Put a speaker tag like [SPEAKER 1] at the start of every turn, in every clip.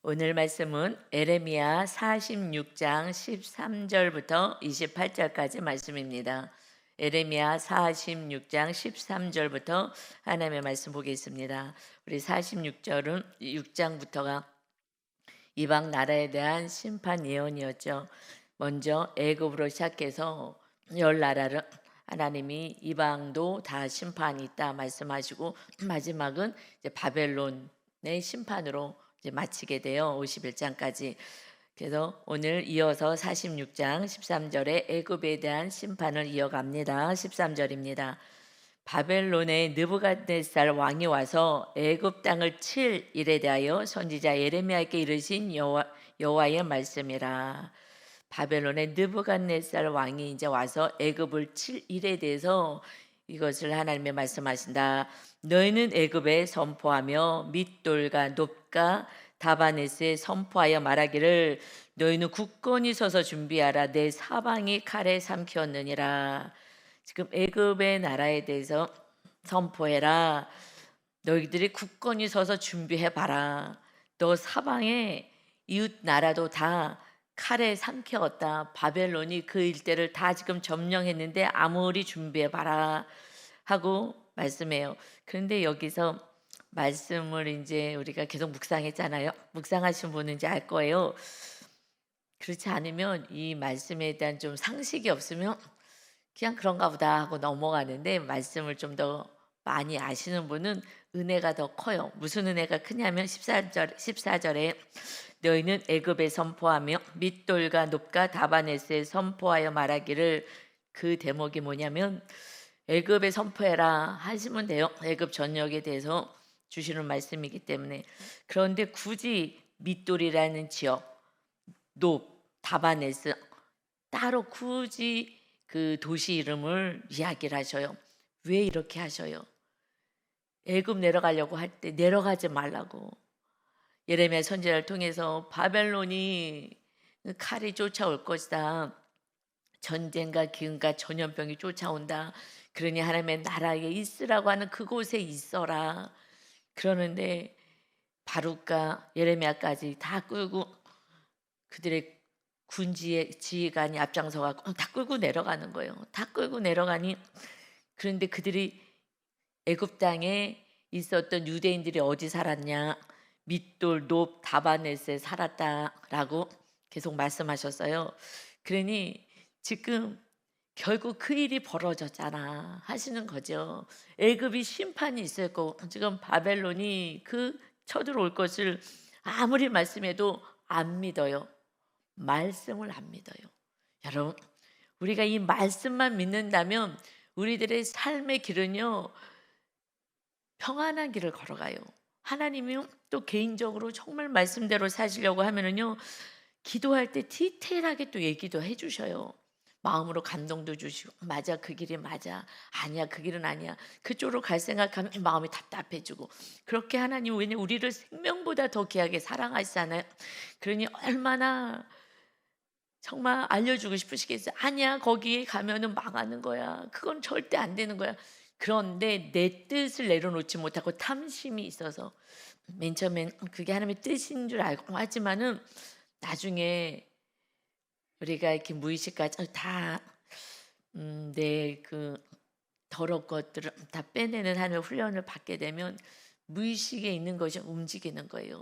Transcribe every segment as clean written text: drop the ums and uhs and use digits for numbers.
[SPEAKER 1] 오늘 말씀은 에레미야 46장 13절부터 28절까지 말씀입니다. 에레미야 46장 13절부터 하나님의 말씀 보겠습니다. 우리 46절은 6장부터가 이방 나라에 대한 심판 예언이었죠. 먼저 애굽으로 시작해서 열 나라를 하나님이 이방도 다 심판이 있다 말씀하시고 마지막은 이제 바벨론의 심판으로 이제 마치게 돼요. 51장까지. 그래서 오늘 이어서 46장 13절에 애굽에 대한 심판을 이어갑니다. 13절입니다. 바벨론의 느부갓네살 왕이 와서 애굽 땅을 칠 일에 대하여 선지자 예레미야에게 이르신 여호와의 말씀이라. 바벨론의 느부갓네살 왕이 이제 와서 애굽을 칠 일에 대해서 이것을 하나님의 말씀하신다. 너희는 애굽에 선포하며 밋돌과 높과 다바네스에 선포하여 말하기를 너희는 굳건히 서서 준비하라. 내 사방이 칼에 삼켰느니라. 지금 애굽의 나라에 대해서 선포해라. 너희들이 굳건히 서서 준비해봐라. 너 사방에 이웃 나라도 다 칼에 삼켰다. 바벨론이 그 일대를 다 지금 점령했는데 아무리 준비해봐라 하고 말씀해요. 그런데 여기서 말씀을 이제 우리가 계속 묵상했잖아요. 묵상하신 분은 이제 알 거예요. 그렇지 않으면 이 말씀에 대한 좀 상식이 없으면 그냥 그런가 보다 하고 넘어가는데, 말씀을 좀 더 많이 아시는 분은 은혜가 더 커요. 무슨 은혜가 크냐면 14절에 너희는 애굽에 선포하며 밋돌과 높과 다바네스에 선포하여 말하기를, 그 대목이 뭐냐면 애굽에 선포해라 하시면 돼요. 애굽 전역에 대해서 주시는 말씀이기 때문에. 그런데 굳이 밋돌이라는 지역, 높, 다바네스 따로 굳이 그 도시 이름을 이야기를 하셔요. 왜 이렇게 하셔요? 애굽 내려가려고 할 때 내려가지 말라고. 예레미야 선지자를 통해서 바벨론이 칼이 쫓아올 것이다. 전쟁과 기근과 전염병이 쫓아온다. 그러니 하나님의 나라에 있으라고 하는 그곳에 있어라. 그러는데 바룩과 예레미야까지 다 끌고 그들의 군지의 지휘관이 앞장서가고 다 끌고 내려가는 거예요. 다 끌고 내려가니, 그런데 그들이 애굽 땅에 있었던 유대인들이 어디 살았냐? 밋돌, 높, 다바네스에 살았다라고 계속 말씀하셨어요. 그러니 지금 결국 그 일이 벌어졌잖아 하시는 거죠. 애굽이 심판이 있을 거고 지금 바벨론이 그 쳐들어올 것을 아무리 말씀해도 안 믿어요. 말씀을 안 믿어요. 여러분, 우리가 이 말씀만 믿는다면 우리들의 삶의 길은요 평안한 길을 걸어가요. 하나님이 또 개인적으로 정말 말씀대로 사시려고 하면은요 기도할 때 디테일하게 또 얘기도 해주셔요. 마음으로 감동도 주시고, 맞아, 그 길이 맞아, 아니야, 그 길은 아니야, 그쪽으로 갈 생각하면 마음이 답답해지고. 그렇게 하나님, 왜냐 우리를 생명보다 더 귀하게 사랑하시잖아요. 그러니 얼마나 정말 알려주고 싶으시겠어요. 아니야, 거기에 가면은 망하는 거야, 그건 절대 안 되는 거야. 그런데 내 뜻을 내려놓지 못하고 탐심이 있어서 맨 처음엔 그게 하나님의 뜻인 줄 알고 하지만은 나중에 우리가 이렇게 무의식까지 내 그 더러운 것들을 다 빼내는 하나님의 훈련을 받게 되면 무의식에 있는 것이 움직이는 거예요.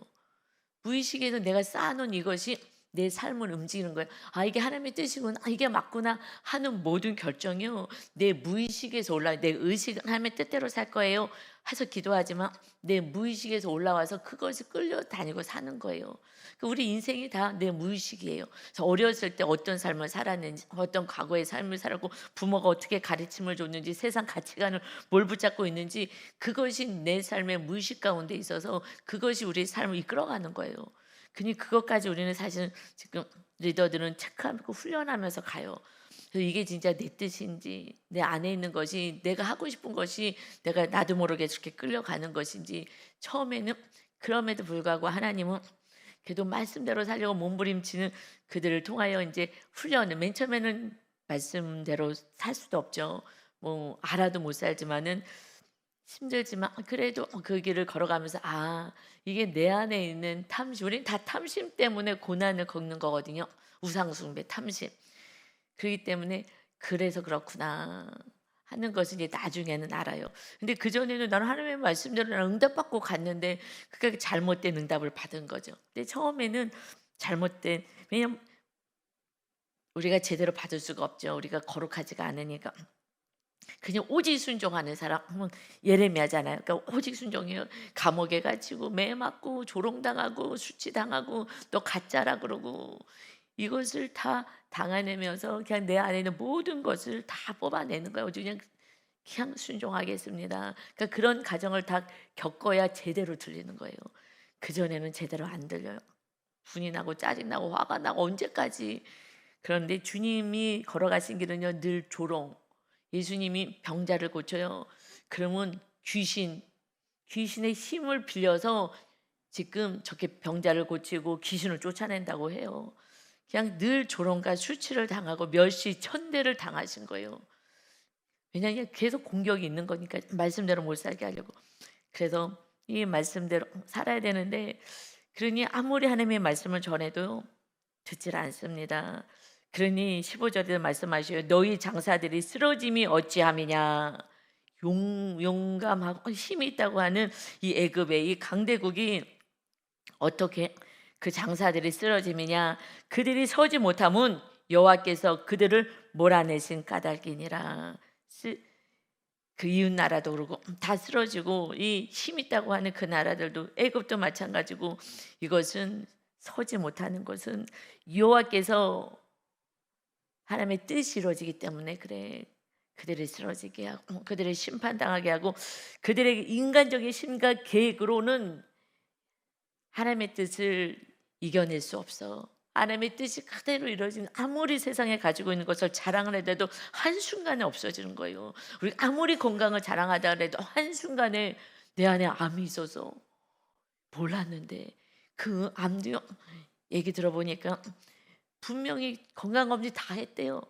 [SPEAKER 1] 무의식에서 내가 쌓아놓은 이것이 내 삶을 움직이는 거예요. 아, 이게 하나님의 뜻이구나, 아, 이게 맞구나 하는 모든 결정이요 내 무의식에서 올라와요. 내 의식은 하나님의 뜻대로 살 거예요 해서 기도하지만 내 무의식에서 올라와서 그것이 끌려다니고 사는 거예요. 우리 인생이 다 내 무의식이에요. 그래서 어렸을 때 어떤 삶을 살았는지, 어떤 과거의 삶을 살았고, 부모가 어떻게 가르침을 줬는지, 세상 가치관을 뭘 붙잡고 있는지, 그것이 내 삶의 무의식 가운데 있어서 그것이 우리 삶을 이끌어가는 거예요. 그니 그것까지 우리는 사실 지금 리더들은 체크하고 훈련하면서 가요. 그래서 이게 진짜 내 뜻인지, 내 안에 있는 것이 내가 하고 싶은 것이 내가 나도 모르게 저렇게 끌려가는 것인지. 처음에는 그럼에도 불구하고 하나님은 그래도 말씀대로 살려고 몸부림치는 그들을 통하여 이제 훈련을, 맨 처음에는 말씀대로 살 수도 없죠. 뭐 알아도 못 살지만은 힘들지만 그래도 그 길을 걸어가면서 이게 내 안에 있는 탐심, 우린 다 탐심 때문에 고난을 겪는 거거든요. 우상숭배, 탐심. 그렇기 때문에 그래서 그렇구나 하는 것을 이제 나중에는 알아요. 근데 그전에는 나는 하나님의 말씀대로 나는 응답받고 갔는데 그게 잘못된 응답을 받은 거죠. 근데 처음에는 잘못된, 왜냐면 우리가 제대로 받을 수가 없죠. 우리가 거룩하지가 않으니까. 그냥 오직 순종하는 사람은 예레미야잖아요. 그러니까 오직 순종해요. 감옥에 갇히고 매 맞고 조롱당하고 수치당하고 너 가짜라 그러고 이것을 다 당해내면서 그냥 내 안에 있는 모든 것을 다 뽑아내는 거예요. 그냥 순종하겠습니다. 그러니까 그런 과정을 다 겪어야 제대로 들리는 거예요. 그전에는 제대로 안 들려요. 분이 나고 짜증나고 화가 나고 언제까지. 그런데 주님이 걸어가신 길은요 늘 조롱. 예수님이 병자를 고쳐요. 그러면 귀신의 힘을 빌려서 지금 저렇게 병자를 고치고 귀신을 쫓아낸다고 해요. 그냥 늘 조롱과 수치를 당하고 멸시 천대를 당하신 거예요. 왜냐하면 계속 공격이 있는 거니까 말씀대로 못 살게 하려고. 그래서 이 말씀대로 살아야 되는데 그러니 아무리 하나님의 말씀을 전해도 듣질 않습니다. 그러니 15절에 말씀하셔요. 너희 장사들이 쓰러짐이 어찌함이냐. 용감하고 힘이 있다고 하는 이 애굽의 이 강대국이 어떻게 그 장사들이 쓰러짐이냐. 그들이 서지 못함은 여호와께서 그들을 몰아내신 까닭이니라. 그 이웃 나라도 그러고 다 쓰러지고 이 힘 있다고 하는 그 나라들도 애굽도 마찬가지고 이것은 서지 못하는 것은 여호와께서 하나님의 뜻이 이루어지기 때문에 그래. 그들을 쓰러지게 하고 그들을 심판당하게 하고 그들의 인간적인 심과 계획으로는 하나님의 뜻을 이겨낼 수 없어. 하나님의 뜻이 그대로 이루어진 아무리 세상에 가지고 있는 것을 자랑을 해도 한순간에 없어지는 거예요. 우리 아무리 건강을 자랑하다 해도 한순간에 내 안에 암이 있어서 몰랐는데 그 암도 얘기 들어보니까 분명히 건강검진 다 했대요.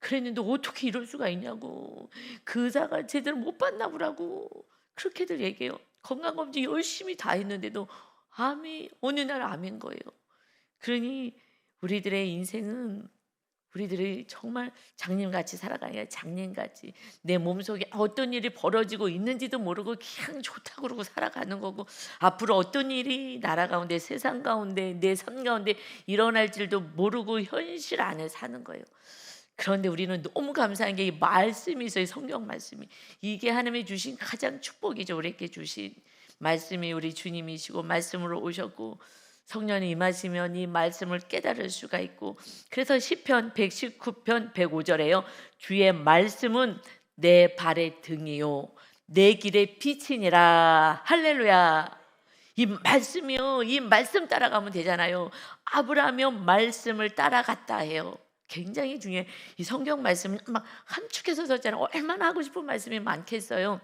[SPEAKER 1] 그랬는데 어떻게 이럴 수가 있냐고. 그 의사가 제대로 못 봤나 보라고. 그렇게들 얘기해요. 건강검진 열심히 다 했는데도 암이 어느 날 암인 거예요. 그러니 우리들의 인생은 우리들이 정말 장님같이 살아가야 장님같이 내 몸속에 어떤 일이 벌어지고 있는지도 모르고 그냥 좋다고 그러고 살아가는 거고 앞으로 어떤 일이 나라 가운데 세상 가운데 내 삶 가운데 일어날 줄도 모르고 현실 안에 사는 거예요. 그런데 우리는 너무 감사한 게 이 말씀이 있어요. 성경 말씀이. 이게 하나님이 주신 가장 축복이죠. 우리에게 주신 말씀이 우리 주님이시고 말씀으로 오셨고 성령이 임하시면 이 말씀을 깨달을 수가 있고 그래서 시편 119편 105절에요. 주의 말씀은 내 발의 등이요 내 길의 빛이니라. 할렐루야. 이 말씀이요. 이 말씀 따라가면 되잖아요. 아브라함이 말씀을 따라갔다 해요. 굉장히 중요해. 이 성경 말씀 막 함축해서 썼잖아요. 얼마나 하고 싶은 말씀이 많겠어요.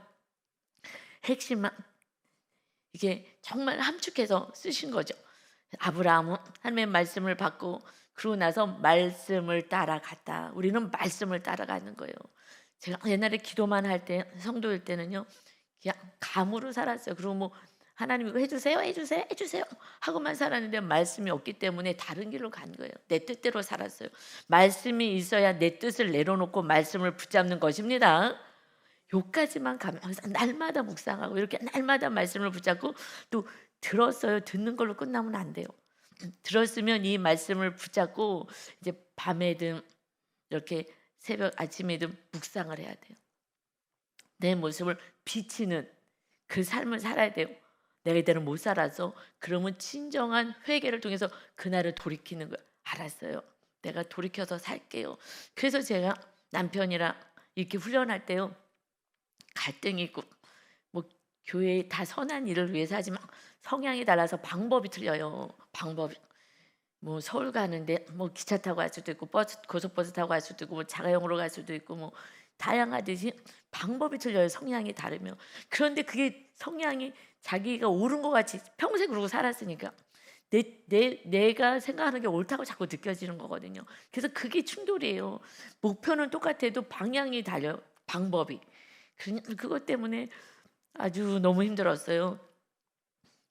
[SPEAKER 1] 핵심만 이게 정말 함축해서 쓰신 거죠. 아브라함은 하나님의 말씀을 받고 그러고 나서 말씀을 따라갔다. 우리는 말씀을 따라가는 거예요. 제가 옛날에 기도만 할 때 성도일 때는요 그냥 감으로 살았어요. 그리고 뭐 하나님 이거 해주세요 하고만 살았는데 말씀이 없기 때문에 다른 길로 간 거예요. 내 뜻대로 살았어요. 말씀이 있어야 내 뜻을 내려놓고 말씀을 붙잡는 것입니다. 요까지만 가면 날마다 묵상하고 이렇게 날마다 말씀을 붙잡고 또 들었어요. 듣는 걸로 끝나면 안 돼요. 들었으면 이 말씀을 붙잡고 이제 밤에든 이렇게 새벽 아침에든 묵상을 해야 돼요. 내 모습을 비치는 그 삶을 살아야 돼요. 내가 이대로 못 살아서 그러면 진정한 회개를 통해서 그날을 돌이키는 거예요. 알았어요. 내가 돌이켜서 살게요. 그래서 제가 남편이랑 이렇게 훈련할 때요. 갈등이 있고 뭐 교회에 다 선한 일을 위해서 하지만 성향이 달라서 방법이 틀려요. 방법이 뭐 서울 가는데 뭐 기차 타고 갈 수도 있고 버스 고속버스 타고 갈 수도 있고 뭐 자가용으로 갈 수도 있고 뭐 다양하듯이 방법이 틀려요. 성향이 다르면. 그런데 그게 성향이 자기가 옳은 것 같이 평생 그러고 살았으니까 내가 생각하는 게 옳다고 자꾸 느껴지는 거거든요. 그래서 그게 충돌이에요. 목표는 똑같아도 방향이 달려요. 방법이. 그것 때문에 아주 너무 힘들었어요.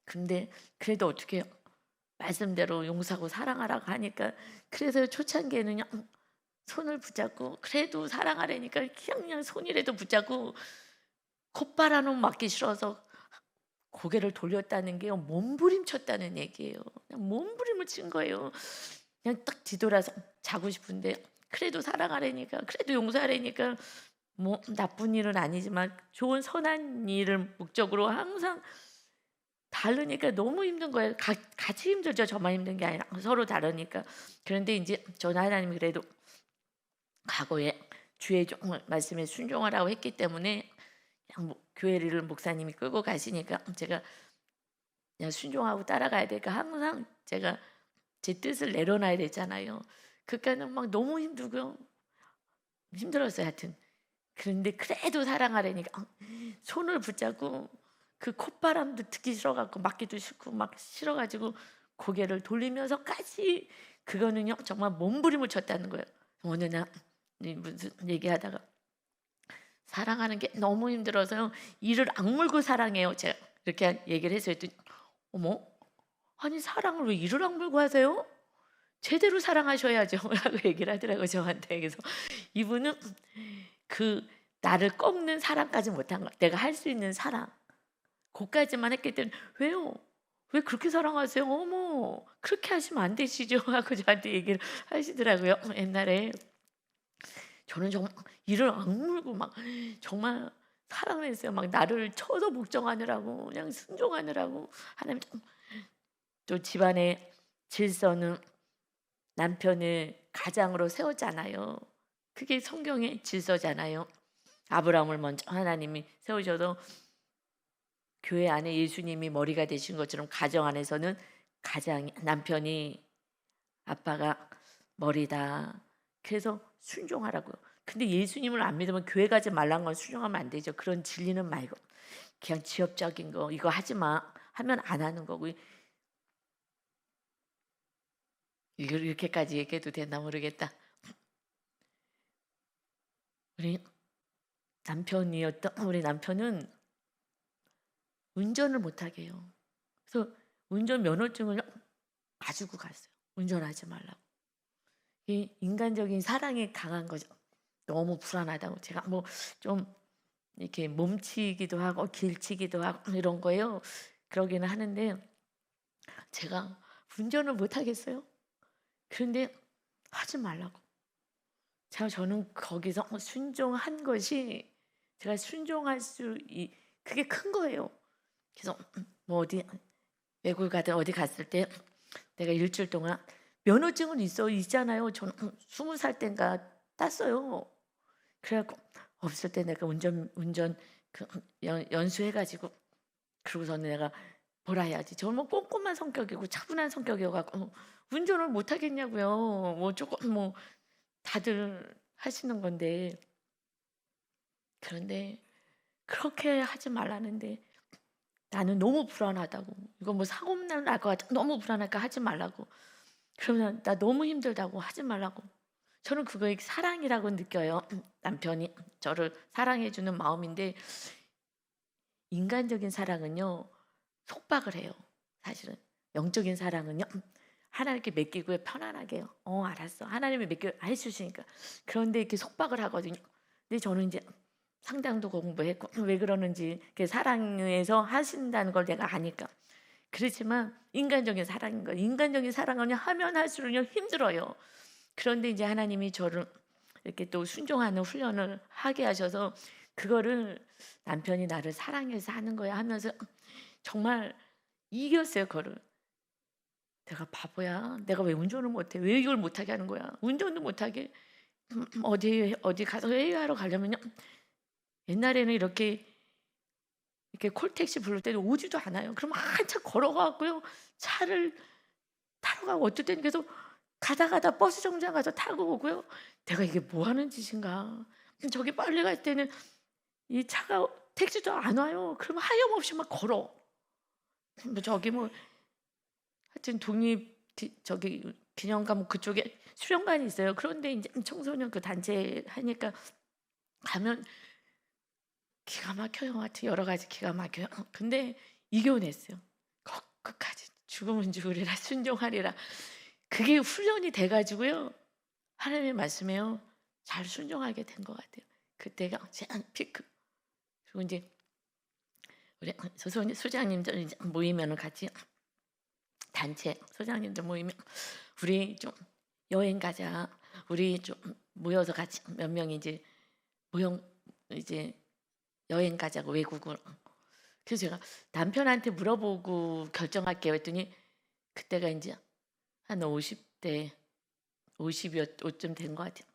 [SPEAKER 1] 근데 그래도 어떻게 말씀대로 용서하고 사랑하라고 하니까 그래서 초창기에는요 손을 붙잡고 그래도 사랑하라니까 그냥 손이라도 붙잡고 콧바람은 맞기 싫어서 고개를 돌렸다는 게요 몸부림쳤다는 얘기예요. 그냥 몸부림을 친 거예요. 그냥 딱 뒤돌아서 자고 싶은데 그래도 사랑하라니까 그래도 용서하라니까 뭐 나쁜 일은 아니지만 좋은 선한 일을 목적으로 항상 다르니까 너무 힘든 거예요. 같이 힘들죠. 저만 힘든 게 아니라 서로 다르니까. 그런데 인제 저는 하나님이 그래도 과거에 주의 종 말씀에 순종하라고 했기 때문에 그냥 뭐 교회를 목사님이 끌고 가시니까 제가 그냥 순종하고 따라가야 되니까 항상 제가 제 뜻을 내려놔야 되잖아요. 그러니까는 막 너무 힘들고요. 힘들었어요 하여튼. 그런데 그래도 사랑하라니까 손을 붙잡고 그 콧바람도 듣기 싫어 갖고 맞기도 싫고 막 싫어 가지고 고개를 돌리면서까지 그거는요 정말 몸부림을 쳤다는 거예요. 어느 날 무슨 얘기하다가 사랑하는 게 너무 힘들어서요. 이를 악물고 사랑해요. 제가 이렇게 얘기를 해서 했더니 어머 아니 사랑을 왜 이를 악물고 하세요? 제대로 사랑하셔야죠. 라고 얘기를 하더라고요 저한테. 그래서 이분은 그 나를 꺾는 사랑까지 못한 거야. 내가 할 수 있는 사랑 고까지만 했기 때문에 "왜요? 왜 그렇게 사랑하세요? 어머 그렇게 하시면 안 되시죠." 하고 저한테 얘기를 하시더라고요 옛날에. 저는 정말 이를 악물고 막 정말 사랑을 했어요. 막 나를 쳐서 복종하느라고 그냥 순종하느라고 하나님 또 집안의 질서는 남편을 가장으로 세웠잖아요. 그게 성경의 질서잖아요. 아브라함을 먼저 하나님이 세우셔서 교회 안에 예수님이 머리가 되신 것처럼 가정 안에서는 가장 남편이 아빠가 머리다. 그래서 순종하라고요. 근데 예수님을 안 믿으면 교회 가지 말란 건 순종하면 안 되죠. 그런 진리는 말고 그냥 지엽적인 거 이거 하지 마 하면 안 하는 거고 이걸 이렇게까지 얘기해도 되나 모르겠다. 우리 우리 남편은 운전을 못하게 해요. 그래서 운전 면허증을 가지고 갔어요. 운전하지 말라고. 이 인간적인 사랑이 강한 거죠. 너무 불안하다고 제가 뭐 좀 이렇게 몸치기도 하고 길치기도 하고 이런 거예요. 그러기는 하는데 제가 운전을 못 하겠어요. 그런데 하지 말라고. 저는 거기서 순종한 것이 제가 순종할 수 그게 큰 거예요. 그래서 뭐 어디 외국을 가든 어디 갔을 때 내가 일주일 동안 면허증은 있잖아요. 저는 20살 땐가 땄어요. 그래 갖고 없을 때 내가 운전 그 연수해 가지고 그러고서는 내가 뭐라 해야지. 저는 뭐 꼼꼼한 성격이고 차분한 성격이어 갖고 운전을 못 하겠냐고요. 뭐 조금 뭐 다들 하시는 건데 그런데 그렇게 하지 말라는데 나는 너무 불안하다고. 이거 뭐 사고 날 것 같아. 너무 불안하니까 하지 말라고. 그러면 나 너무 힘들다고 하지 말라고. 저는 그거에 사랑이라고 느껴요. 남편이 저를 사랑해 주는 마음인데 인간적인 사랑은요. 속박을 해요. 사실은. 영적인 사랑은요. 하나님께 맡기고 편안하게 알았어. 하나님이 맡겨 해 주시니까. 그런데 이렇게 속박을 하거든요. 근데 저는 이제 상당도 공부했고 왜 그러는지 사랑에서 하신다는 걸 내가 아니까. 그렇지만 인간적인 사랑인 거예요. 인간적인 사랑은 하면 할수록요 힘들어요. 그런데 이제 하나님이 저를 이렇게 또 순종하는 훈련을 하게 하셔서 그거를 남편이 나를 사랑해서 하는 거야 하면서 정말 이겼어요, 그거를. 내가 바보야. 내가 왜 운전을 못해? 왜 이걸 못하게 하는 거야? 운전도 못하게 어디 가서 회의하러 가려면요. 옛날에는 이렇게 콜택시 부를 때는 오지도 않아요. 그럼 한참 걸어가고요. 차를 타러 가고 어떨 때는 계속 가다 버스 정류장 가서 타고 오고요. 내가 이게 뭐 하는 짓인가. 저기 빨리 갈 때는 이 차가 택시도 안 와요. 그러면 하염없이 막 걸어. 뭐 저기 뭐 하여튼 저기 기념관 뭐 그쪽에 수련관이 있어요. 그런데 이제 청소년 그 단체 하니까 가면 기가 막혀요. 하여튼 여러 가지 기가 막혀요. 근데 이겨냈어요. 끝까지 죽으면 죽으리라 순종하리라. 그게 훈련이 돼가지고요. 하나님의 말씀에요. 잘 순종하게 된 것 같아요. 그때가 제 피크. 그리고 이제 우리 소장님들 이제 모이면 같이 단체 소장님들 모이면 우리 좀 여행 가자. 우리 좀 모여서 같이 몇 명이 이제 이제 여행 가자고 외국을. 그래서 제가 남편한테 물어보고 결정할게요 했더니 그때가 이제 한 50대 50여쯤 된 것 같아요.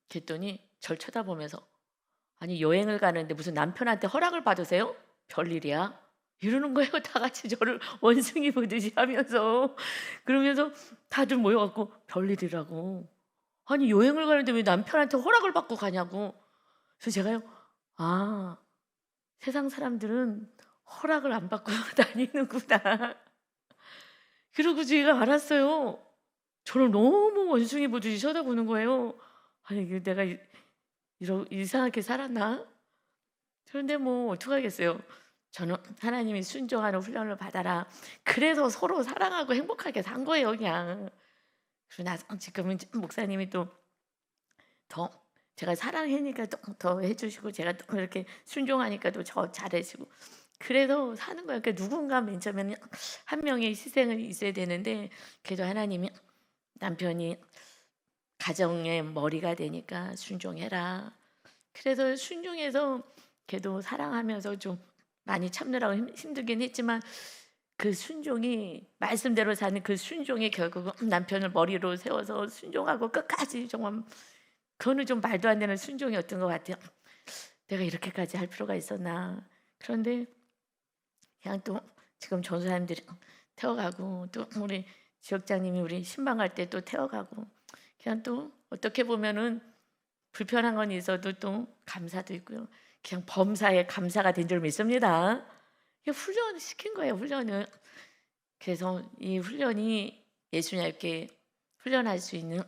[SPEAKER 1] 그랬더니 절 쳐다보면서 아니 여행을 가는데 무슨 남편한테 허락을 받으세요? 별일이야? 이러는 거예요. 다 같이 저를 원숭이 보듯이 하면서. 그러면서 다들 모여갖고 별일이라고. 아니 여행을 가는데 왜 남편한테 허락을 받고 가냐고. 그래서 제가요. 아, 세상 사람들은 허락을 안 받고 다니는구나. 그러고 제가 알았어요. 저를 너무 원숭이 보듯이 쳐다보는 거예요. 아니 이게 내가 이상하게 살았나? 그런데 뭐 어떡하겠어요. 저는 하나님이 순종하는 훈련을 받아라. 그래서 서로 사랑하고 행복하게 산 거예요 그냥. 그리고 나서 지금은 목사님이 또 더 제가 사랑하니까 더 해주시고 제가 또 이렇게 순종하니까 또 저 잘해주고 그래서 사는 거예요. 그러니까 누군가 맨 처음에는 한 명의 희생이 있어야 되는데 그래도 하나님이 남편이 가정의 머리가 되니까 순종해라. 그래서 순종해서 걔도 사랑하면서 좀 많이 참느라고 힘들긴 했지만 그 순종이 말씀대로 사는 그 순종이 결국은 남편을 머리로 세워서 순종하고 끝까지 정말 그거는 좀 말도 안 되는 순종이었던 것 같아요. 내가 이렇게까지 할 필요가 있었나. 그런데 그냥 또 지금 전사님들이 태워가고 또 우리 지역장님이 우리 신방 갈 때 또 태워가고 그냥 또 어떻게 보면은 불편한 건 있어도 또 감사도 있고요. 그냥 범사에 감사가 된 줄 믿습니다. 훈련 시킨 거예요. 훈련을. 그래서 이 훈련이 예수님께 훈련할 수 있는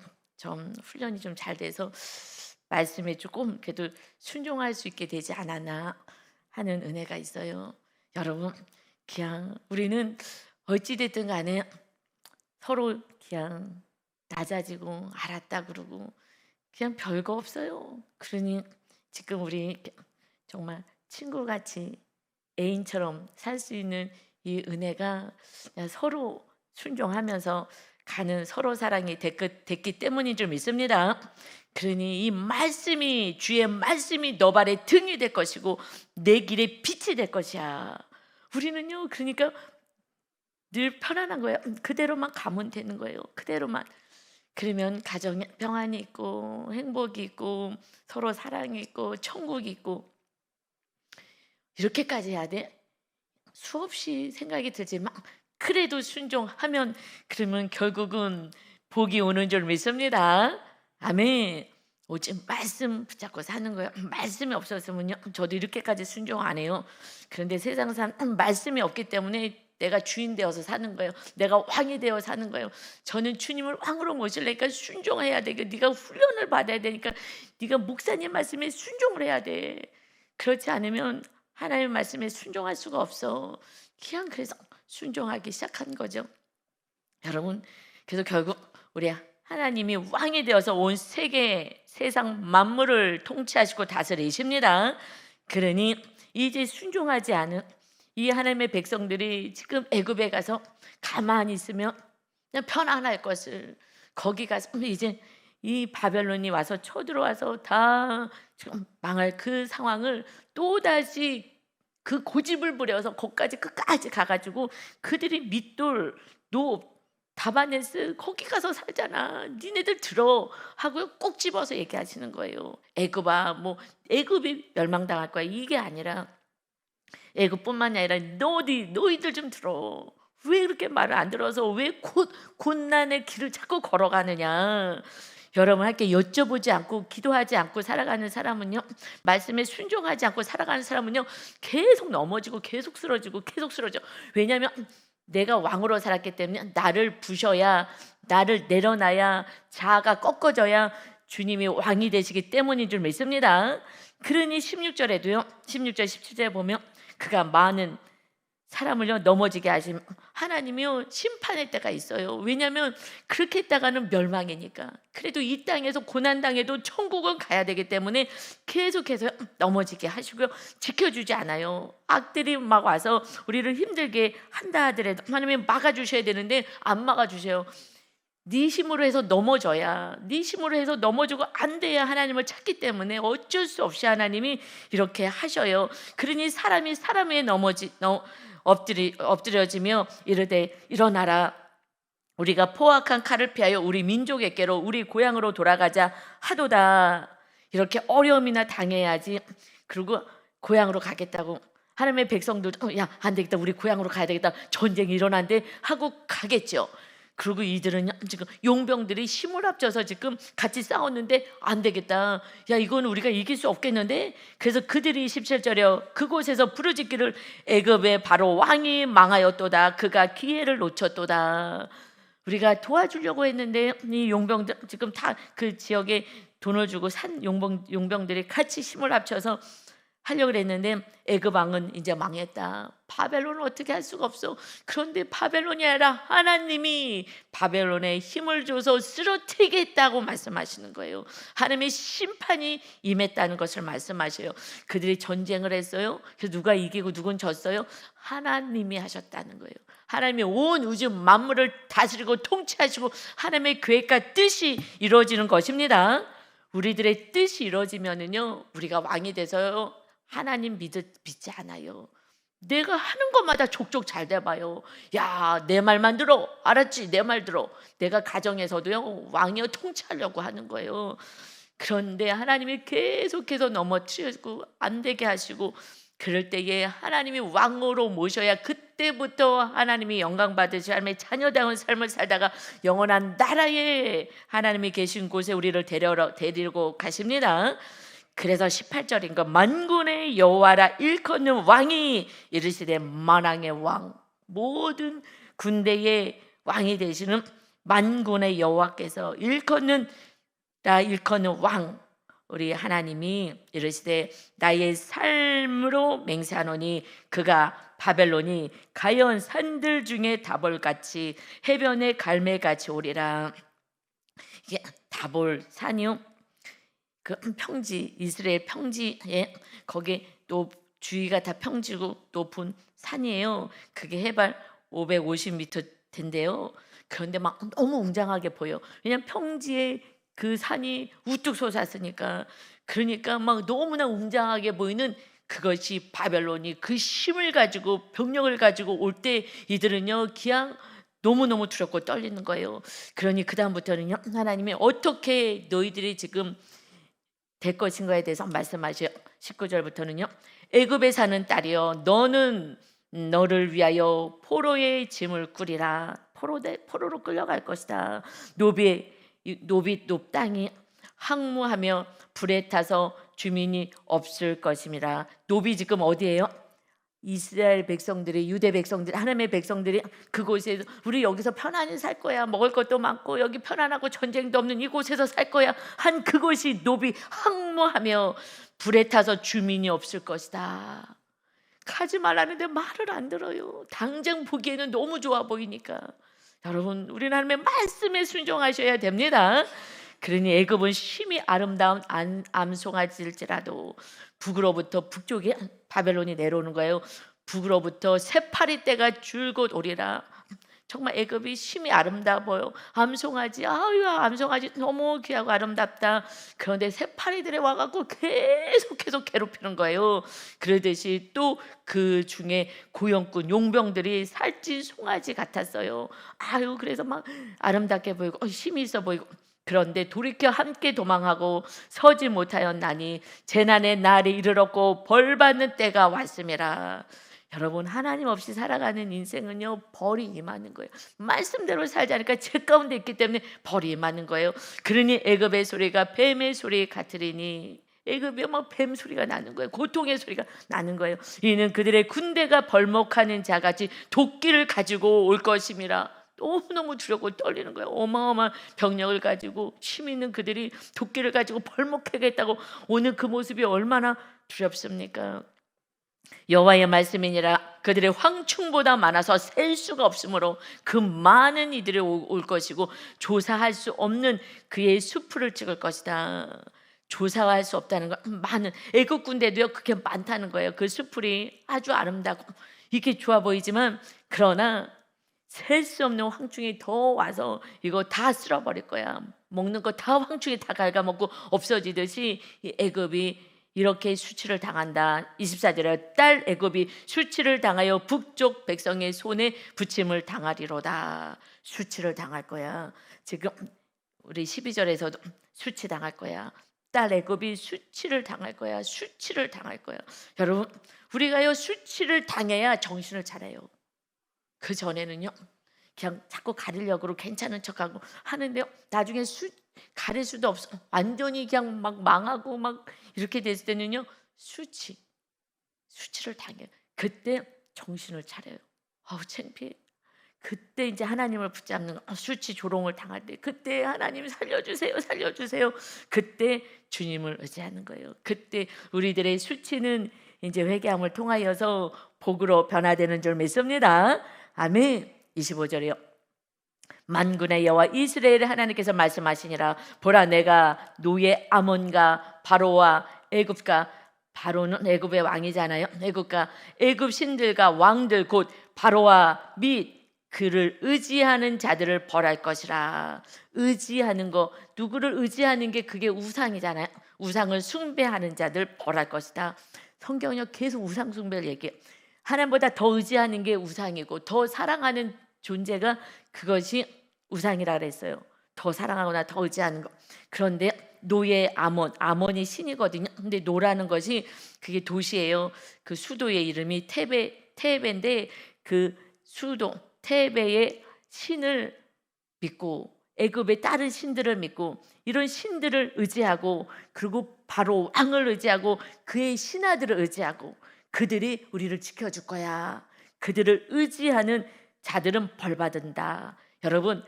[SPEAKER 1] 훈련이 좀 잘 돼서 말씀에 조금 그래도 순종할 수 있게 되지 않았나 하는 은혜가 있어요. 여러분 그냥 우리는 어찌됐든 간에 서로 그냥 낮아지고 알았다 그러고 그냥 별거 없어요. 그러니 지금 우리 정말 친구같이 애인처럼 살 수 있는 이 은혜가 그냥 서로 순종하면서 가는 서로 사랑이 됐기 때문인 줄 믿습니다. 그러니 이 말씀이 주의 말씀이 너 발의 등이 될 것이고 내 길의 빛이 될 것이야. 우리는요 그러니까 늘 편안한 거예요. 그대로만 가면 되는 거예요. 그대로만. 그러면 가정에 평안이 있고 행복이 있고 서로 사랑이 있고 천국이 있고 이렇게까지 해야 돼? 수없이 생각이 들지만 그래도 순종하면 그러면 결국은 복이 오는 줄 믿습니다. 아멘. 오직 말씀 붙잡고 사는 거예요. 말씀이 없었으면요 저도 이렇게까지 순종 안 해요. 그런데 세상 사람 말씀이 없기 때문에 내가 주인 되어서 사는 거예요. 내가 왕이 되어 사는 거예요. 저는 주님을 왕으로 모시려니까 순종해야 돼. 네가 훈련을 받아야 되니까 네가 목사님 말씀에 순종을 해야 돼. 그렇지 않으면 하나님의 말씀에 순종할 수가 없어. 그냥 그래서 순종하기 시작한 거죠. 여러분 그래서 결국 우리 하나님이 왕이 되어서 온 세상 만물을 통치하시고 다스리십니다. 그러니 이제 순종하지 않은 이 하나님의 백성들이 지금 애굽에 가서 가만히 있으면 그냥 편안할 것을 거기 가서 이제 이 바벨론이 와서 쳐들어와서 다 지금 망할 그 상황을 또다시 그 고집을 부려서 거기까지 끝까지 가가지고 그들이 밋돌 노 다바네스 거기 가서 살잖아. 니네들 들어 하고 꼭 집어서 얘기하시는 거예요. 애굽아 뭐 애굽이 멸망당할 거야 이게 아니라 애굽뿐만이 아니라 너희들 좀 들어. 왜 그렇게 말을 안 들어서 왜 고난의 길을 자꾸 걸어가느냐. 여러분 할게 여쭤보지 않고 기도하지 않고 살아가는 사람은요 말씀에 순종하지 않고 살아가는 사람은요 계속 넘어지고 계속 쓰러지고 계속 쓰러져. 왜냐하면 내가 왕으로 살았기 때문에 나를 부셔야 나를 내려놔야 자아가 꺾어져야 주님이 왕이 되시기 때문인 줄 믿습니다. 그러니 16절에도요. 16절 17절에 보면 그가 많은 사람을요 넘어지게 하시면 하나님이요 심판할 때가 있어요. 왜냐하면 그렇게 했다가는 멸망이니까. 그래도 이 땅에서 고난당해도 천국은 가야 되기 때문에 계속해서 넘어지게 하시고요, 지켜주지 않아요. 악들이 막 와서 우리를 힘들게 한다 하더라도 하나님이 막아주셔야 되는데 안 막아주세요. 네 힘으로 해서 넘어져야, 네 힘으로 해서 넘어지고 안 돼야 하나님을 찾기 때문에 어쩔 수 없이 하나님이 이렇게 하셔요. 그러니 사람이 사람 위에 엎드려지며 이르되 일어나라, 우리가 포악한 칼을 피하여 우리 민족에게로 우리 고향으로 돌아가자 하도다. 이렇게 어려움이나 당해야지. 그리고 고향으로 가겠다고 하나님의 백성도 야 안 되겠다, 우리 고향으로 가야 되겠다, 전쟁이 일어난대 하고 가겠죠. 그리고 이들은 지금 용병들이 힘을 합쳐서 지금 같이 싸웠는데 안 되겠다, 야 이건 우리가 이길 수 없겠는데. 그래서 그들이 17절에 그곳에서 부르짖기를 애굽의 바로 왕이 망하였도다, 그가 기회를 놓쳤도다. 우리가 도와주려고 했는데 이 용병들 지금 다 그 지역에 돈을 주고 산 용병들이 같이 힘을 합쳐서 하려고 그랬는데 애굽 왕은 이제 망했다. 바벨론은 어떻게 할 수가 없어. 그런데 바벨론이 아니라 하나님이 바벨론에 힘을 줘서 쓰러뜨리겠다고 말씀하시는 거예요. 하나님의 심판이 임했다는 것을 말씀하셔요. 그들이 전쟁을 했어요. 그래서 누가 이기고 누군 졌어요? 하나님이 하셨다는 거예요. 하나님이 온 우주 만물을 다스리고 통치하시고 하나님의 계획과 뜻이 이루어지는 것입니다. 우리들의 뜻이 이루어지면은요, 우리가 왕이 돼서요 하나님 믿지 않아요. 내가 하는 것마다 족족 잘 돼봐요. 야, 내 말만 들어, 알았지? 내 말 들어. 내가 가정에서도요 왕이요 통치하려고 하는 거예요. 그런데 하나님이 계속해서 넘어뜨리고 안 되게 하시고, 그럴 때에 하나님이 왕으로 모셔야 그때부터 하나님이 영광 받으시 하나님의 자녀다운 삶을 살다가 영원한 나라에 하나님이 계신 곳에 우리를 데리고 가십니다. 그래서 18절인 거, 만군의 여호와라 일컫는 왕이 이르시되, 만왕의 왕, 모든 군대의 왕이 되시는 만군의 여호와께서 일컫는 왕, 우리 하나님이 이르시되 나의 삶으로 맹세하노니 그가 바벨론이 가연 산들 중에 다볼같이 해변의 갈매같이 오리라. 이게 다볼 산이요, 그 평지, 이스라엘 평지에 거기 또 주위가 다 평지고 높은 산이에요. 그게 해발 550m 된대요. 그런데 막 너무 웅장하게 보여. 왜냐면 평지에 그 산이 우뚝 솟았으니까. 그러니까 막 너무나 웅장하게 보이는 그것이 바벨론이 그 힘을 가지고 병력을 가지고 올 때 이들은요 그냥 너무너무 두렵고 떨리는 거예요. 그러니 그 다음부터는 하나님이 어떻게 너희들이 지금 될 것인가에 대해서 말씀하셔요. 19절부터는요, 애굽에 사는 딸이여, 너는 너를 위하여 포로의 짐을 꾸리라. 포로로 끌려갈 것이다. 노빗 땅이 항무하며 불에 타서 주민이 없을 것입니다. 노비 지금 어디예요? 이스라엘 백성들이, 유대 백성들, 하나님의 백성들이 그곳에서 우리 여기서 편안히 살 거야, 먹을 것도 많고 여기 편안하고 전쟁도 없는 이곳에서 살 거야 한 그곳이 노비 항모하며 불에 타서 주민이 없을 것이다. 가지 말라는데 말을 안 들어요. 당장 보기에는 너무 좋아 보이니까. 여러분, 우리는 하나님의 말씀에 순종하셔야 됩니다. 그러니 애굽은 심히 아름다운 암송아지일지라도 북으로부터, 북쪽에 바벨론이 내려오는 거예요. 북으로부터 새파리 떼가 줄곧 오리라. 정말 애굽이 심히 아름다워 보여. 암송아지, 아유 암송아지 너무 귀하고 아름답다. 그런데 새파리들이 와갖고 계속해서 괴롭히는 거예요. 그러듯이 또 그 중에 고용꾼 용병들이 살찐 송아지 같았어요. 아유, 그래서 막 아름답게 보이고 힘이 있어 보이고. 그런데 돌이켜 함께 도망하고 서지 못하였나니 재난의 날이 이르렀고 벌받는 때가 왔음이라. 여러분, 하나님 없이 살아가는 인생은요 벌이 임하는 거예요. 말씀대로 살자니까 죄 가운데 있기 때문에 벌이 임하는 거예요. 그러니 애굽의 소리가 뱀의 소리 같으리니, 애굽이 뭐 뱀 소리가 나는 거예요. 고통의 소리가 나는 거예요. 이는 그들의 군대가 벌목하는 자같이 도끼를 가지고 올 것임이라. 너무너무 두렵고 떨리는 거예요. 어마어마한 병력을 가지고 힘 있는 그들이 도끼를 가지고 벌목하겠다고 오는 그 모습이 얼마나 두렵습니까? 여호와의 말씀이니라 그들의 황충보다 많아서 셀 수가 없으므로 그 많은 이들이 올 것이고 조사할 수 없는 그의 수풀을 찍을 것이다. 조사할 수 없다는 건 많은 애국 군대도요 그게 많다는 거예요. 그 수풀이 아주 아름답고 이렇게 좋아 보이지만 그러나 셀 수 없는 황충이 더 와서 이거 다 쓸어버릴 거야. 먹는 거 다 황충이 다 갉아먹고 없어지듯이 이 애굽이 이렇게 수치를 당한다. 24절에 딸 애굽이 수치를 당하여 북쪽 백성의 손에 부침을 당하리로다. 수치를 당할 거야. 지금 우리 12절에서도 수치 당할 거야. 딸 애굽이 수치를 당할 거야. 수치를 당할 거야. 여러분, 우리가요 수치를 당해야 정신을 차려요. 그 전에는요 그냥 자꾸 가리려고 괜찮은 척하고 하는데요 나중에 가릴 수도 없어. 완전히 그냥 막 망하고 막 이렇게 됐을 때는요 수치를 당해요. 그때 정신을 차려요. 아우 창피해. 그때 이제 하나님을 붙잡는 수치 조롱을 당할 때 그때 하나님 살려주세요 살려주세요. 그때 주님을 의지하는 거예요. 그때 우리들의 수치는 이제 회개함을 통하여서 복으로 변화되는 줄 믿습니다. 아멘. 25절이요. 만군의 여호와 이스라엘의 하나님께서 말씀하시니라 보라 내가 노예 아몬과 바로와 애굽과 바로는 애굽의 왕이잖아요. 애굽과 애굽 신들과 왕들 곧 바로와 및 그를 의지하는 자들을 벌할 것이라. 의지하는 거 누구를 의지하는 게 그게 우상이잖아요. 우상을 숭배하는 자들 벌할 것이다. 성경이 계속 우상 숭배를 얘기해요. 하나님보다 더 의지하는 게 우상이고 더 사랑하는 존재가 그것이 우상이라 그랬어요. 더 사랑하거나 더 의지하는 거. 그런데 노예 아몬이 신이거든요. 근데 노라는 것이 그게 도시예요. 그 수도의 이름이 테베인데 그 수도 테베의 신을 믿고 애굽의 다른 신들을 믿고 이런 신들을 의지하고 그리고 바로 왕을 의지하고 그의 신하들을 의지하고 그들이 우리를 지켜줄 거야. 그들을 의지하는 자들은 벌 받는다. 여러분,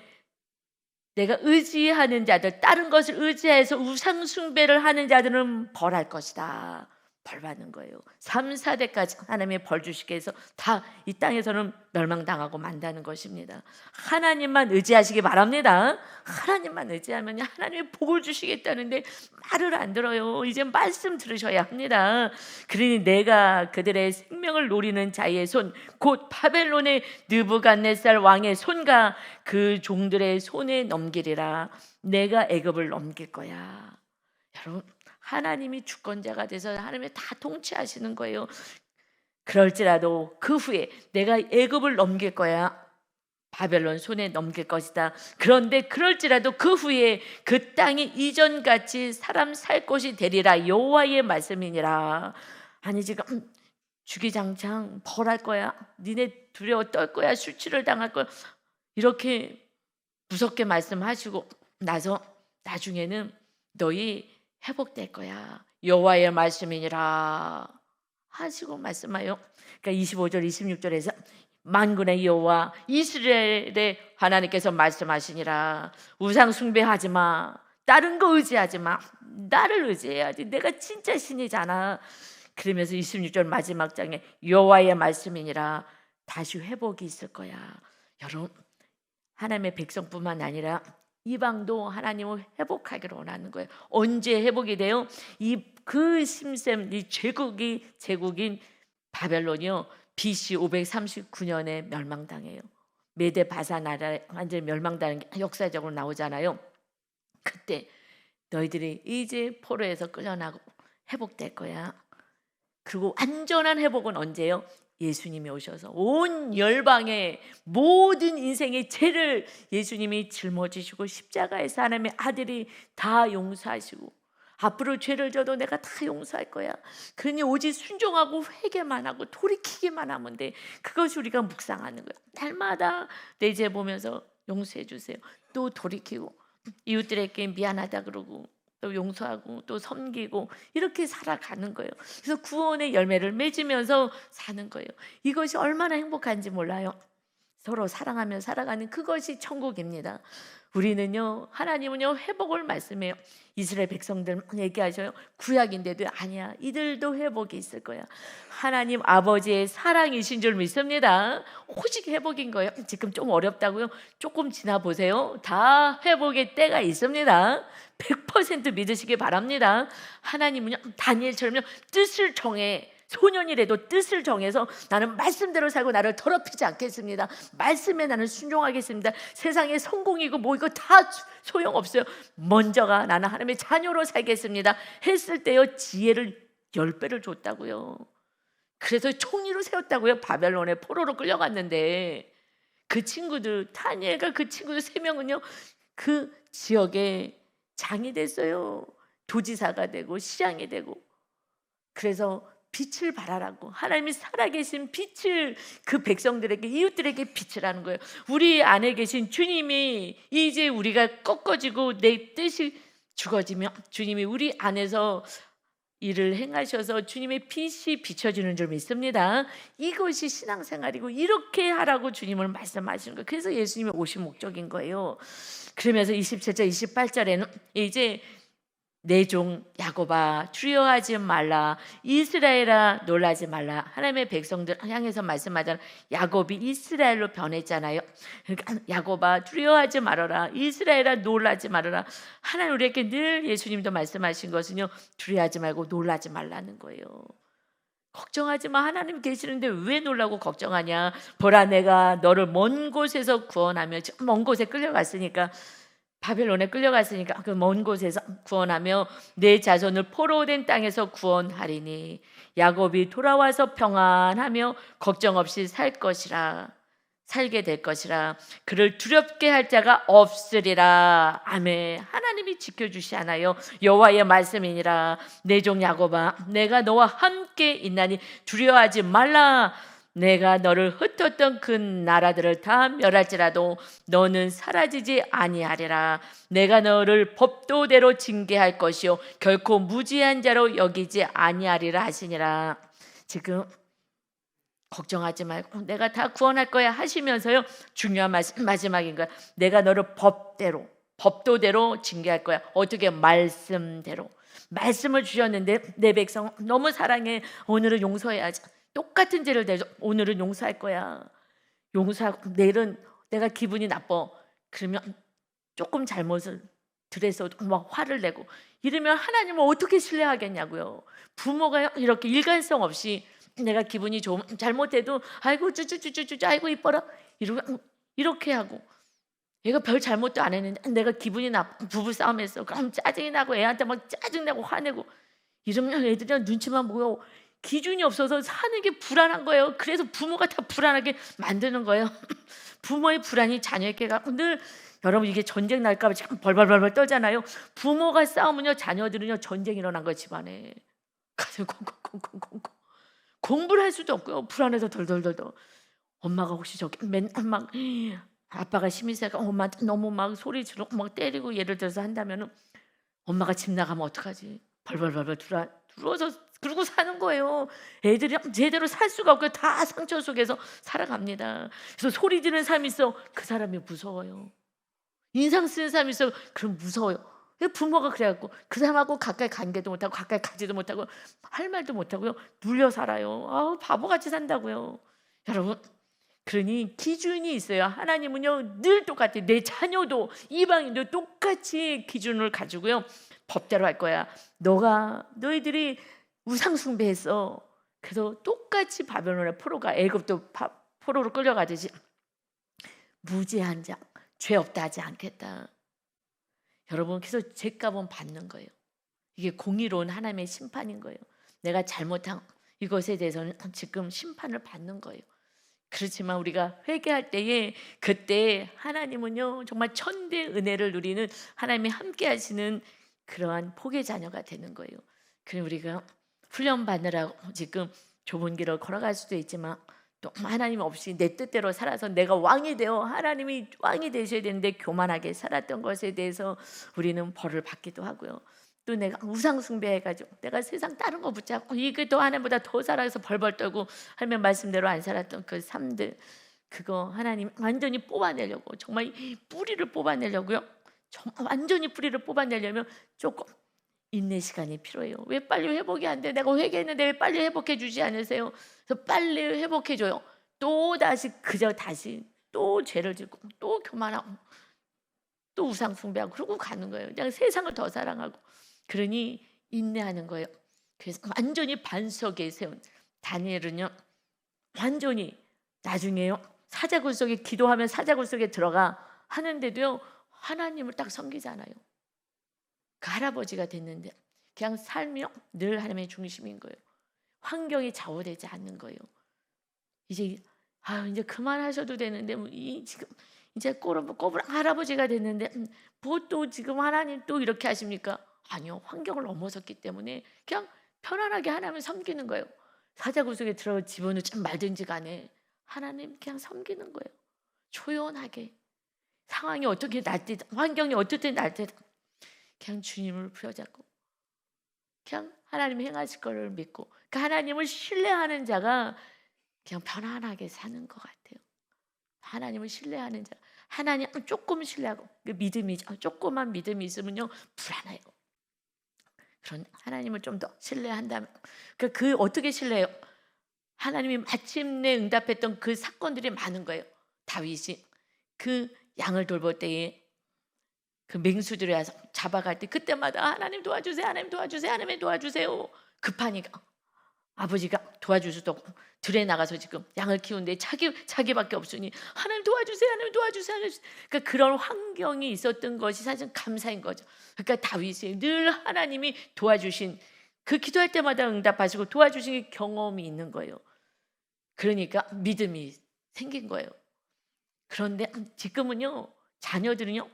[SPEAKER 1] 내가 의지하는 자들, 다른 것을 의지해서 우상 숭배를 하는 자들은 벌할 것이다. 벌 받는 거예요. 3, 4대까지 하나님의 벌 주시게 해서 다 이 땅에서는 멸망당하고 만다는 것입니다. 하나님만 의지하시기 바랍니다. 하나님만 의지하면 하나님의 복을 주시겠다는데 말을 안 들어요. 이제 말씀 들으셔야 합니다. 그러니 내가 그들의 생명을 노리는 자의 손, 곧 바벨론의 느부갓네살 왕의 손과 그 종들의 손에 넘기리라. 내가 애굽을 넘길 거야. 여러분, 하나님이 주권자가 돼서 하나님이 다 통치하시는 거예요. 그럴지라도 그 후에 내가 애굽을 넘길 거야. 바벨론 손에 넘길 것이다. 그런데 그럴지라도 그 후에 그 땅이 이전같이 사람 살 곳이 되리라. 여호와의 말씀이니라. 아니 지금 주기장창 벌할 거야. 니네 두려워 떨 거야. 수치를 당할 거야. 이렇게 무섭게 말씀하시고 나서 나중에는 너희 회복될 거야. 여호와의 말씀이니라 하시고 말씀하여. 그러니까 25절 26절에서 만군의 여호와 이스라엘의 하나님께서 말씀하시니라. 우상 숭배하지 마. 다른 거 의지하지 마. 나를 의지해야지. 내가 진짜 신이잖아. 그러면서 26절 마지막 장에 여호와의 말씀이니라. 다시 회복이 있을 거야. 여러분, 하나님의 백성뿐만 아니라 이방도 하나님을 회복하기를 원하는 거예요. 언제 회복이 돼요? 그 심셈, 이 제국인 바벨론이요 BC 539년에 멸망당해요. 메데 바사 나라에 완전히 멸망당하는 게 역사적으로 나오잖아요. 그때 너희들이 이제 포로에서 끌려나고 회복될 거야. 그리고 완전한 회복은 언제요? 예수님이 오셔서 온 열방의 모든 인생의 죄를 예수님이 짊어지시고 십자가에서 하나님의 아들이 다 용서하시고 앞으로 죄를 져도 내가 다 용서할 거야. 그러니 오직 순종하고 회개만 하고 돌이키기만 하면 돼. 그것이 우리가 묵상하는 거야. 날마다 내 죄 보면서 용서해 주세요. 또 돌이키고 이웃들에게 미안하다 그러고 또 용서하고 또 섬기고 이렇게 살아가는 거예요. 그래서 구원의 열매를 맺으면서 사는 거예요. 이것이 얼마나 행복한지 몰라요. 서로 사랑하며 살아가는 그것이 천국입니다. 우리는요, 하나님은요 회복을 말씀해요. 이스라엘 백성들 얘기하셔요. 구약인데도 아니야, 이들도 회복이 있을 거야. 하나님 아버지의 사랑이신 줄 믿습니다. 오직 회복인 거예요. 지금 좀 어렵다고요? 조금 지나 보세요. 다 회복의 때가 있습니다. 100% 믿으시기 바랍니다. 하나님은요 다니엘처럼요 뜻을 정해, 소년이라도 뜻을 정해서 나는 말씀대로 살고 나를 더럽히지 않겠습니다. 말씀에 나는 순종하겠습니다. 세상에 성공이고 뭐 이거 다 소용없어요. 먼저가 나는 하나님의 자녀로 살겠습니다 했을 때요 지혜를 10배를 줬다고요. 그래서 총리로 세웠다고요. 바벨론에 포로로 끌려갔는데 그 친구들, 다니엘과 그 친구들 3명은요 그 지역에 장이 됐어요. 도지사가 되고 시장이 되고. 그래서 빛을 발하라고, 하나님이 살아계신 빛을 그 백성들에게, 이웃들에게 빛을 하는 거예요. 우리 안에 계신 주님이 이제 우리가 꺾어지고 내 뜻이 죽어지면 주님이 우리 안에서 일을 행하셔서 주님의 빛이 비춰지는 줄 믿습니다. 이것이 신앙생활이고 이렇게 하라고 주님을 말씀하시는 거예요. 그래서 예수님이 오신 목적인 거예요. 그러면서 27절 28절에는 이제 내 종 야곱아 두려워하지 말라, 이스라엘아 놀라지 말라. 하나님의 백성들 향해서 말씀하잖아요. 야곱이 이스라엘로 변했잖아요. 그러니까 야곱아 두려워하지 말아라, 이스라엘아 놀라지 말아라. 하나님 우리에게 늘 예수님도 말씀하신 것은요 두려워하지 말고 놀라지 말라는 거예요. 걱정하지 마. 하나님 계시는데 왜 놀라고 걱정하냐. 보라 내가 너를 먼 곳에서 구원하며, 먼 곳에 끌려갔으니까, 바벨론에 끌려갔으니까 그 먼 곳에서 구원하며 내 자손을 포로된 땅에서 구원하리니 야곱이 돌아와서 평안하며 걱정 없이 살게 될 것이라. 그를 두렵게 할 자가 없으리라. 아멘. 하나님이 지켜주시잖아요. 여호와의 말씀이니라. 내 종 야곱아 내가 너와 함께 있나니 두려워하지 말라. 내가 너를 흩었던 그 나라들을 다 멸할지라도 너는 사라지지 아니하리라. 내가 너를 법도대로 징계할 것이요 결코 무지한 자로 여기지 아니하리라 하시니라. 지금 걱정하지 말고 내가 다 구원할 거야 하시면서요 중요한 말씀 마지막인 거야. 내가 너를 법도대로 징계할 거야. 어떻게? 말씀대로. 말씀을 주셨는데 내 백성 너무 사랑해. 오늘은 용서해야지. 똑같은 죄를 대죠. 오늘은 용서할 거야. 용서하고 내일은 내가 기분이 나빠. 그러면 조금 잘못을 드려서 막 화를 내고 이러면 하나님을 어떻게 신뢰하겠냐고요. 부모가 이렇게 일관성 없이 내가 기분이 좋으면 잘못해도 아이고 쭈쭈쭈쭈쭈 아이고 이뻐라 이렇게 하고, 얘가 별 잘못도 안 했는데 내가 기분이 나빠 부부싸움했어. 그럼 짜증이 나고 애한테 막 짜증내고 화내고 이러면 애들이랑 눈치만 보고 기준이 없어서 사는 게 불안한 거예요. 그래서 부모가 다 불안하게 만드는 거예요. 부모의 불안이 자녀에게 가고 늘 여러분 이게 전쟁 날까 봐 지금 벌벌벌 떨잖아요. 부모가 싸우면요 자녀들은요 전쟁이 일어난 거예요. 집안에 가서 콩콩콩콩콩 공부를 할 수도 없고요. 불안해서 덜덜덜덜. 엄마가 혹시 저기 맨날 막 아빠가 심리세가 엄마한테 너무 막 소리 지르고 막 때리고 예를 들어서 한다면은 엄마가 집 나가면 어떡하지? 벌벌벌 들어서 그러고 사는 거예요. 애들이 제대로 살 수가 없고 다 상처 속에서 살아갑니다. 그래서 소리 지르는 사람이 있어. 그 사람이 무서워요. 인상 쓰는 사람이 있어. 그럼 무서워요. 부모가 그래갖고 그 사람하고 가까이 관계도 못하고 가까이 가지도 못하고 할 말도 못하고요. 눌려 살아요. 아, 바보같이 산다고요. 여러분, 그러니 기준이 있어요. 하나님은요 늘 똑같아요. 내 자녀도 이방인도 똑같이 기준을 가지고요 법대로 할 거야. 너희들이 우상 숭배했어. 그래서 똑같이 바벨론의 포로가 애굽도 포로로 끌려가듯이 무죄한 자, 죄 없다 하지 않겠다. 여러분, 그래서 죄값은 받는 거예요. 이게 공의로운 하나님의 심판인 거예요. 내가 잘못한 이것에 대해서는 지금 심판을 받는 거예요. 그렇지만 우리가 회개할 때에 그때 하나님은요 정말 천대 은혜를 누리는 하나님이 함께 하시는 그러한 복의 자녀가 되는 거예요. 그럼 우리가 훈련 받느라고 지금 좁은 길을 걸어갈 수도 있지만 또 하나님 없이 내 뜻대로 살아서 내가 왕이 되어 하나님이 왕이 되셔야 되는데 교만하게 살았던 것에 대해서 우리는 벌을 받기도 하고요. 또 내가 우상 숭배해가지고 내가 세상 다른 거 붙잡고 이게 또 하나님보다 더 살아서 벌벌 떨고 하나님 말씀대로 안 살았던 그 삶들, 그거 하나님 완전히 뽑아내려고, 정말 이 뿌리를 뽑아내려고요. 정말 완전히 뿌리를 뽑아내려면 조금 인내 시간이 필요해요. 왜 빨리 회복이 안 돼? 내가 회개했는데 왜 빨리 회복해 주지 않으세요? 그래서 빨리 회복해 줘요. 또 다시 그저 다시 또 죄를 짓고 또 교만하고 또 우상 숭배하고 그러고 가는 거예요. 그냥 세상을 더 사랑하고. 그러니 인내하는 거예요. 그래서 완전히 반석에 세운 다니엘은요, 완전히 나중에요, 사자굴 속에 기도하면 사자굴 속에 들어가 하는데도요, 하나님을 딱 섬기잖아요. 그 할아버지가 됐는데 그냥 삶이 늘 하나님의 중심인 거예요. 환경이 좌우되지 않는 거예요. 이제 이제 그만하셔도 되는데 지금 이제 꼬부랑 할아버지가 됐는데 뭐 또 지금 하나님 또 이렇게 하십니까? 아니요. 환경을 넘어섰기 때문에 그냥 편안하게 하나님을 섬기는 거예요. 사자굴 속에 들어 집어넣지 말든지 간에 하나님 그냥 섬기는 거예요. 조용하게. 상황이 어떻게 날 때, 환경이 어떻게 날 때 그냥 주님을 부여잡고 그냥 하나님 행하실 거를 믿고 그 하나님을 신뢰하는 자가 그냥 편안하게 사는 것 같아요. 하나님을 신뢰하는 자, 하나님 조금 신뢰하고 그 믿음이 조그만 믿음이 있으면요 불안해요. 그런 하나님을 좀 더 신뢰한다면 그 어떻게 신뢰해요? 하나님이 마침내 응답했던 그 사건들이 많은 거예요. 다윗이 그 양을 돌볼 때에 그 맹수들이 와서 잡아갈 때 그때마다 하나님 도와주세요, 하나님 도와주세요, 하나님 도와주세요. 급하니까 아버지가 도와줄 수도 없고 들에 나가서 지금 양을 키우는데 자기밖에 없으니 하나님 도와주세요, 하나님 도와주세요, 하나님. 그러니까 그런 환경이 있었던 것이 사실 감사인 거죠. 그러니까 다윗이 늘 하나님이 도와주신 그 기도할 때마다 응답하시고 도와주신 경험이 있는 거예요. 그러니까 믿음이 생긴 거예요. 그런데 지금은요, 자녀들은요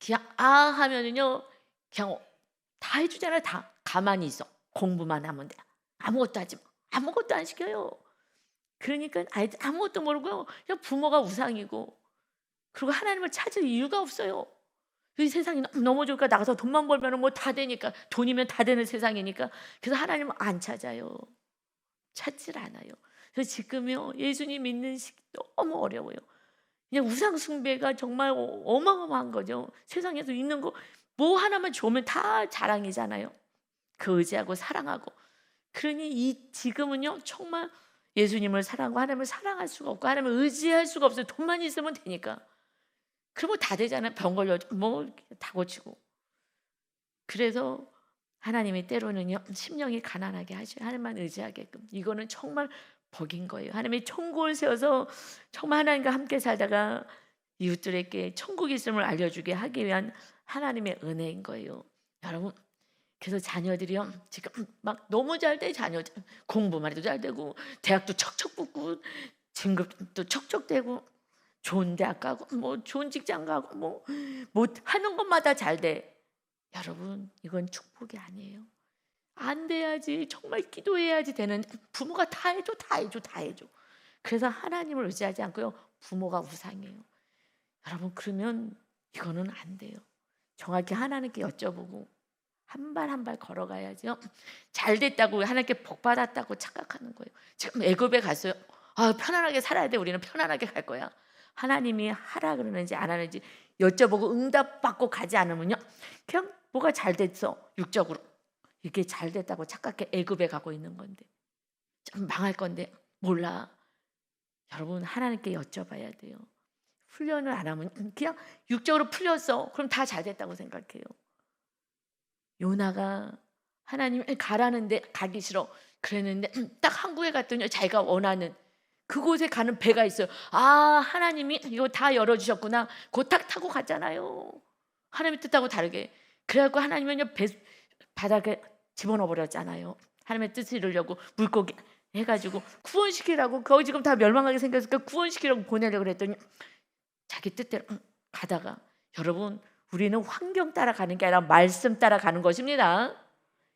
[SPEAKER 1] 그냥 하면은요 그냥 다 해주잖아요. 다 가만히 있어. 공부만 하면 돼. 아무것도 하지 마. 아무것도 안 시켜요. 그러니까 아이들 아무것도 모르고 그냥 부모가 우상이고, 그리고 하나님을 찾을 이유가 없어요. 이 세상이 너무 좋으니까 나가서 돈만 벌면 뭐 다 되니까, 돈이면 다 되는 세상이니까. 그래서 하나님을 안 찾아요. 찾질 않아요. 그래서 지금요 예수님 믿는 시기 너무 어려워요. 그냥 우상 숭배가 정말 어마어마한 거죠. 세상에서 있는 거 뭐 하나만 좋으면 다 자랑이잖아요. 그 의지하고 사랑하고. 그러니 지금은요 정말 예수님을 사랑하고 하나님을 사랑할 수가 없고 하나님을 의지할 수가 없어요. 돈만 있으면 되니까. 그러면 다 되잖아요. 병 걸려 뭐 다 고치고. 그래서 하나님이 때로는요 심령이 가난하게 하셔요. 하나님만 의지하게끔. 이거는 정말 복인 거예요. 하나님이 천국을 세워서 정말 하나님과 함께 살다가 이웃들에게 천국이 있음을 알려주게 하기 위한 하나님의 은혜인 거예요. 여러분, 그래서 자녀들이요 지금 막 너무 잘 돼. 자녀들 공부만 해도 잘 되고 대학도 척척 붙고 진급도 척척 되고 좋은 대학 가고 뭐 좋은 직장 가고 뭐 하는 것마다 잘 돼. 여러분, 이건 축복이 아니에요. 안 돼야지, 정말 기도해야지 되는. 부모가 다 해줘, 다 해줘, 다 해줘. 그래서 하나님을 의지하지 않고요 부모가 우상이에요. 여러분, 그러면 이거는 안 돼요. 정확히 하나님께 여쭤보고 한 발 한 발 걸어가야죠. 잘 됐다고 하나님께 복 받았다고 착각하는 거예요. 지금 애굽에 갔어요. 편안하게 살아야 돼. 우리는 편안하게 갈 거야. 하나님이 하라 그러는지 안 하는지 여쭤보고 응답받고 가지 않으면요 그냥 뭐가 잘 됐어, 육적으로 이게 잘 됐다고 착각해 애굽에 가고 있는 건데 좀 망할 건데 몰라. 여러분, 하나님께 여쭤봐야 돼요. 훈련을 안 하면 그냥 육적으로 풀렸어. 그럼 다 잘 됐다고 생각해요. 요나가 하나님 가라는데 가기 싫어 그랬는데 딱 한국에 갔더니 자기가 원하는 그곳에 가는 배가 있어요. 하나님이 이거 다 열어주셨구나. 그 딱 타고 갔잖아요. 하나님의 뜻하고 다르게. 그래갖고 하나님은 배 바닥에 집어넣어 버렸잖아요. 하나님의 뜻을 이루려고 물고기 해가지고 구원시키라고. 거기 지금 다 멸망하게 생겼으니까 구원시키라고 보내려고 그랬더니 자기 뜻대로 가다가, 여러분, 우리는 환경 따라가는 게 아니라 말씀 따라가는 것입니다.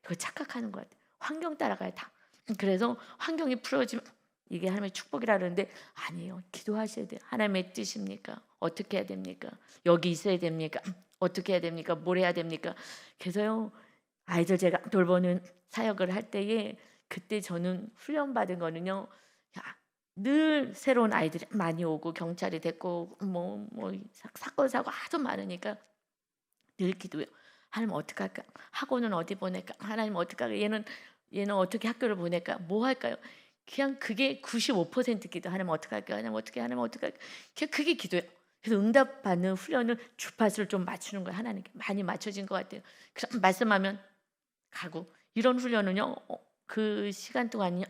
[SPEAKER 1] 그거 착각하는 것 같아요. 환경 따라가야 다. 그래서 환경이 풀어지면 이게 하나님의 축복이라 그러는데 아니에요. 기도하셔야 돼요. 하나님의 뜻입니까? 어떻게 해야 됩니까? 여기 있어야 됩니까? 어떻게 해야 됩니까? 뭘 해야 됩니까? 그래서요 아이들 제가 돌보는 사역을 할 때에 그때 저는 훈련받은 거는요, 야, 늘 새로운 아이들이 많이 오고 경찰이 됐고 사건 사고 하도 많으니까 늘 기도해요. 하나님 어떡할까? 학원은 어디 보낼까? 하나님 어떡할까? 얘는 어떻게 학교를 보낼까? 뭐 할까요? 그냥 그게 95% 기도. 하나님 어떡할까? 하나님 어떻게? 하나님 어떡할까? 그냥 그게 기도예요. 그래서 응답받는 훈련을 주파수를 좀 맞추는 거예요. 하나님께 많이 맞춰진 것 같아요. 그럼 말씀하면 가고 이런 훈련은요. 그 시간 동안요.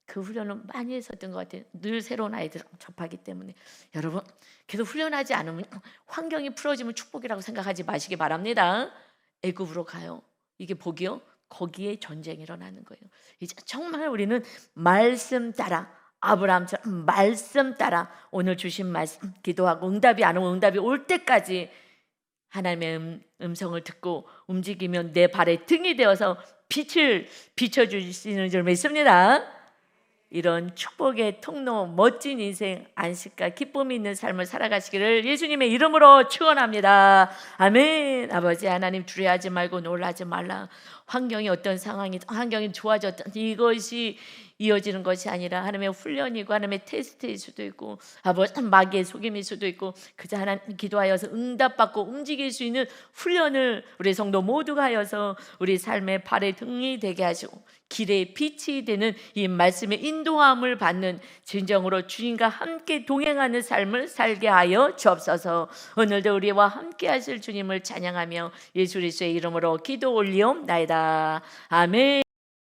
[SPEAKER 1] 그 훈련을 많이 했었던 것 같아요. 늘 새로운 아이들 접하기 때문에 여러분 계속 훈련하지 않으면 환경이 풀어지면 축복이라고 생각하지 마시기 바랍니다. 애굽으로 가요. 이게 복이요. 거기에 전쟁이 일어나는 거예요. 이제 정말 우리는 말씀 따라 아브라함처럼 말씀 따라 오늘 주신 말씀 기도하고 응답이 안 오면 응답이 올 때까지 하나님의 음성을 듣고 움직이면 내 발에 등이 되어서 빛을 비춰주시는 줄 믿습니다. 이런 축복의 통로, 멋진 인생, 안식과 기쁨이 있는 삶을 살아가시기를 예수님의 이름으로 축원합니다. 아멘. 아버지 하나님, 두려워하지 말고 놀라지 말라. 환경이 어떤 상황이든 환경이 좋아졌든 이것이 이어지는 것이 아니라 하나님의 훈련이고 하나님의 테스트일 수도 있고 아버지 마귀의 속임일 수도 있고 그저 하나님 기도하여서 응답받고 움직일 수 있는 훈련을 우리 성도 모두가 하여서 우리 삶의 발의 등이 되게 하시고 길의 빛이 되는 이 말씀의 인도함을 받는 진정으로 주님과 함께 동행하는 삶을 살게 하여 주옵소서. 오늘도 우리와 함께 하실 주님을 찬양하며 예수 그리스도의 이름으로 기도 올리옵나이다. 아멘.